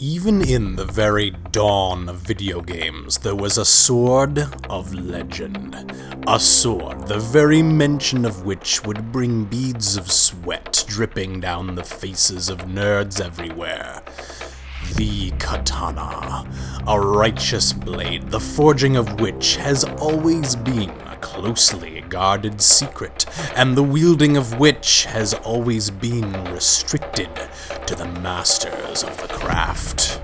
Even in the very dawn of video games, there was a sword of legend. A sword, the very mention of which would bring beads of sweat dripping down the faces of nerds everywhere. The Katana, a righteous blade, the forging of which has always been a closely guarded secret, and the wielding of which has always been restricted to the masters of the craft.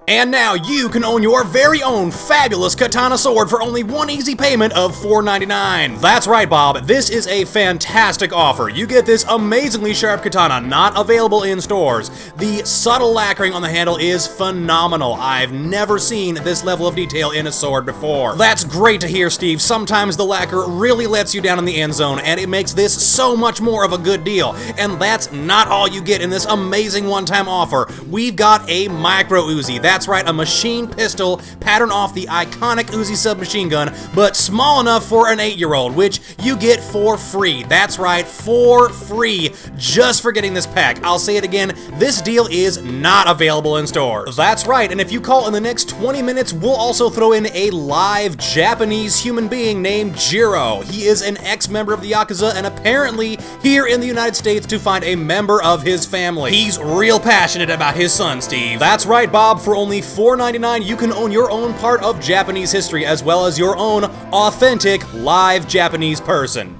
And now you can own your very own fabulous katana sword for only one easy payment of $4.99. That's right, Bob. This is a fantastic offer. You get this amazingly sharp katana, not available in stores. The subtle lacquering on the handle is phenomenal. I've never seen this level of detail in a sword before. That's great to hear, Steve. Sometimes the lacquer really lets you down in the end zone, and it makes this so much more of a good deal. And that's not all you get in this amazing one-time offer. We've got a Micro-Uzi. That's right, a machine pistol patterned off the iconic Uzi submachine gun, but small enough for an 8-year-old, which you get for free. That's right, for free, just for getting this pack. I'll say it again, this deal is not available in stores. That's right, and if you call in the next 20 minutes, we'll also throw in a live Japanese human being named Jiro. He is an ex-member of the Yakuza and apparently here in the United States to find a member of his family. He's real passionate about his son, Steve. That's right, Bob, for only $4.99, you can own your own part of Japanese history as well as your own authentic live Japanese person.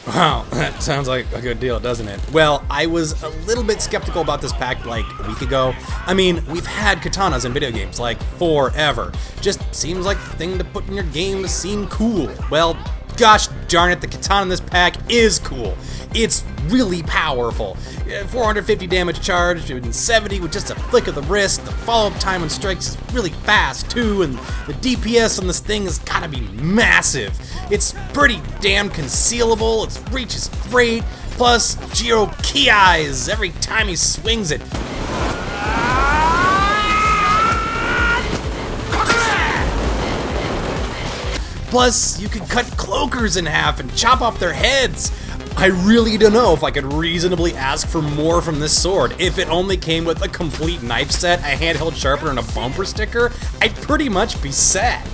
Wow, that sounds like a good deal, doesn't it? Well, I was a little bit skeptical about this pack like a week ago. I mean, we've had katanas in video games like forever. Just seems like the thing to put in your game to seem cool. Well, gosh darn it, the katana in this pack is cool. It's really powerful. 450 damage charge, and 70 with just a flick of the wrist. The follow-up time on strikes is really fast too, and the DPS on this thing has gotta be massive. It's pretty damn concealable, its reach is great, plus Jiro key eyes every time he swings it. Plus, you can cut cloakers in half and chop off their heads. I really don't know if I could reasonably ask for more from this sword. If it only came with a complete knife set, a handheld sharpener, and a bumper sticker, I'd pretty much be set.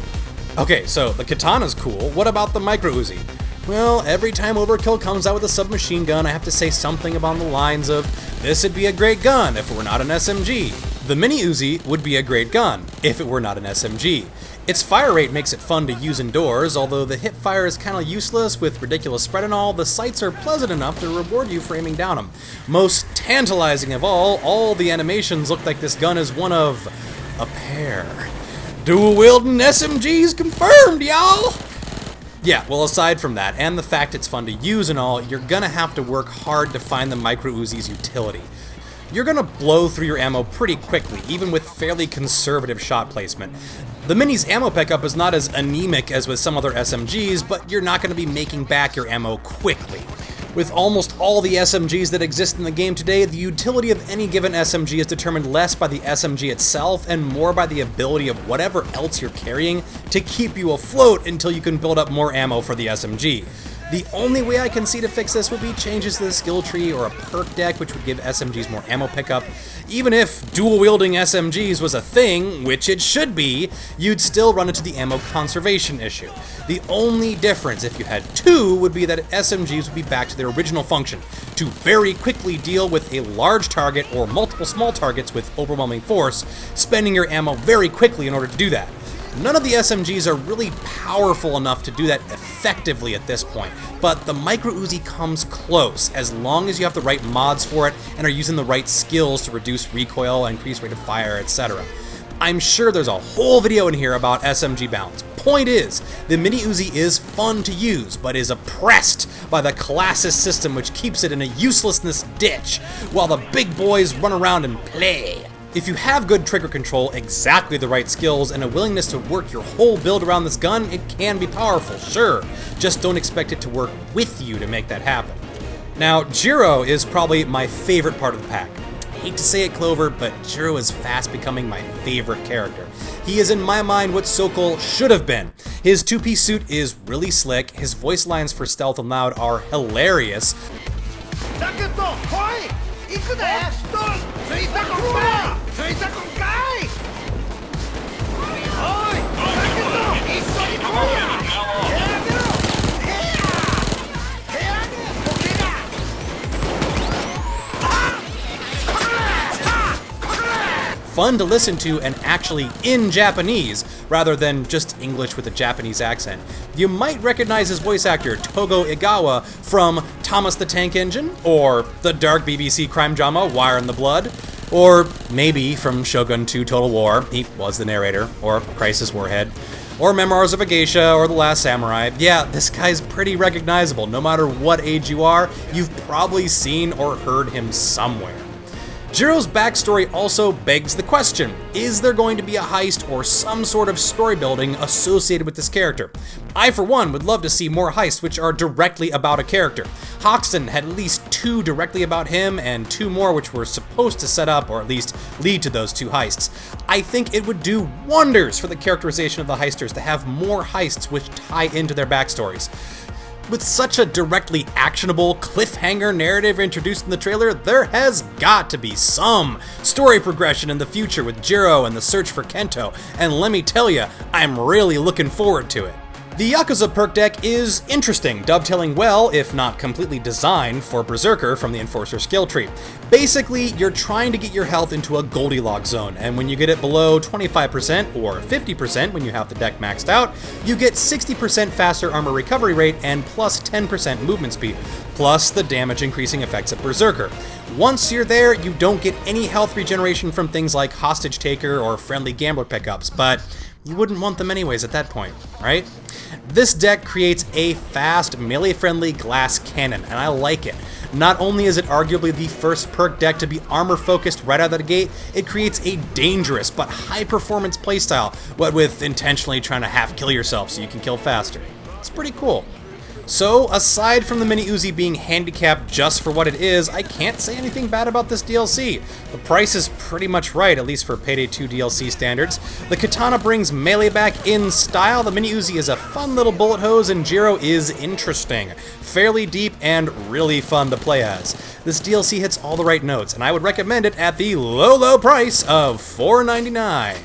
Okay, so the katana's cool. What about the Micro-Uzi? Well, every time Overkill comes out with a submachine gun, I have to say something along the lines of, this would be a great gun if it were not an SMG. The Mini-Uzi would be a great gun if it were not an SMG. Its fire rate makes it fun to use indoors, although the hip fire is kinda useless with ridiculous spread and all, the sights are pleasant enough to reward you for aiming down them. Most tantalizing of all the animations look like this gun is one of a pair. Dual-wielding SMGs confirmed, y'all! Yeah, well, aside from that, and the fact it's fun to use and all, you're gonna have to work hard to find the Micro-Uzi's utility. You're gonna blow through your ammo pretty quickly, even with fairly conservative shot placement. The Mini's ammo pickup is not as anemic as with some other SMGs, but you're not gonna be making back your ammo quickly. With almost all the SMGs that exist in the game today, the utility of any given SMG is determined less by the SMG itself and more by the ability of whatever else you're carrying to keep you afloat until you can build up more ammo for the SMG. The only way I can see to fix this would be changes to the skill tree or a perk deck, which would give SMGs more ammo pickup. Even if dual-wielding SMGs was a thing, which it should be, you'd still run into the ammo conservation issue. The only difference, if you had two, would be that SMGs would be back to their original function, to very quickly deal with a large target or multiple small targets with overwhelming force, spending your ammo very quickly in order to do that. None of the SMGs are really powerful enough to do that effectively at this point, but the Micro-Uzi comes close, as long as you have the right mods for it and are using the right skills to reduce recoil, increase rate of fire, etc. I'm sure there's a whole video in here about SMG balance. Point is, the Mini-Uzi is fun to use, but is oppressed by the classes system which keeps it in a uselessness ditch, while the big boys run around and play. If you have good trigger control, exactly the right skills, and a willingness to work your whole build around this gun, it can be powerful, sure. Just don't expect it to work with you to make that happen. Now, Jiro is probably my favorite part of the pack. I hate to say it, Clover, but Jiro is fast becoming my favorite character. He is, in my mind, what Sokol should have been. His two-piece suit is really slick, his voice lines for stealth and loud are hilarious. fun to listen to and actually in Japanese, rather than just English with a Japanese accent. You might recognize his voice actor, Togo Igawa, from Thomas the Tank Engine, or the dark BBC crime drama Wire in the Blood, or maybe from Shogun 2 Total War, he was the narrator, or Crisis Warhead, or Memoirs of a Geisha, or The Last Samurai. Yeah, this guy's pretty recognizable. No matter what age you are, you've probably seen or heard him somewhere. Jiro's backstory also begs the question, is there going to be a heist or some sort of story building associated with this character? I, for one, would love to see more heists which are directly about a character. Hoxton had at least 2 directly about him, and 2 more which were supposed to set up, or at least lead to those 2 heists. I think it would do wonders for the characterization of the heisters to have more heists which tie into their backstories. With such a directly actionable cliffhanger narrative introduced in the trailer, there has got to be some story progression in the future with Jiro and the search for Kento, and let me tell you, I'm really looking forward to it. The Yakuza perk deck is interesting, dovetailing well, if not completely designed, for Berserker from the Enforcer skill tree. Basically, you're trying to get your health into a Goldilocks zone, and when you get it below 25% or 50% when you have the deck maxed out, you get 60% faster armor recovery rate and plus 10% movement speed, plus the damage increasing effects of Berserker. Once you're there, you don't get any health regeneration from things like Hostage Taker or Friendly Gambler pickups, but you wouldn't want them anyways at that point, right? This deck creates a fast, melee-friendly glass cannon, and I like it. Not only is it arguably the first perk deck to be armor-focused right out of the gate, it creates a dangerous but high-performance playstyle, what with intentionally trying to half-kill yourself so you can kill faster. It's pretty cool. So, aside from the Mini-Uzi being handicapped just for what it is, I can't say anything bad about this DLC. The price is pretty much right, at least for Payday 2 DLC standards. The Katana brings melee back in style, the Mini-Uzi is a fun little bullet hose, and Jiro is interesting, fairly deep, and really fun to play as. This DLC hits all the right notes, and I would recommend it at the low, low price of $4.99.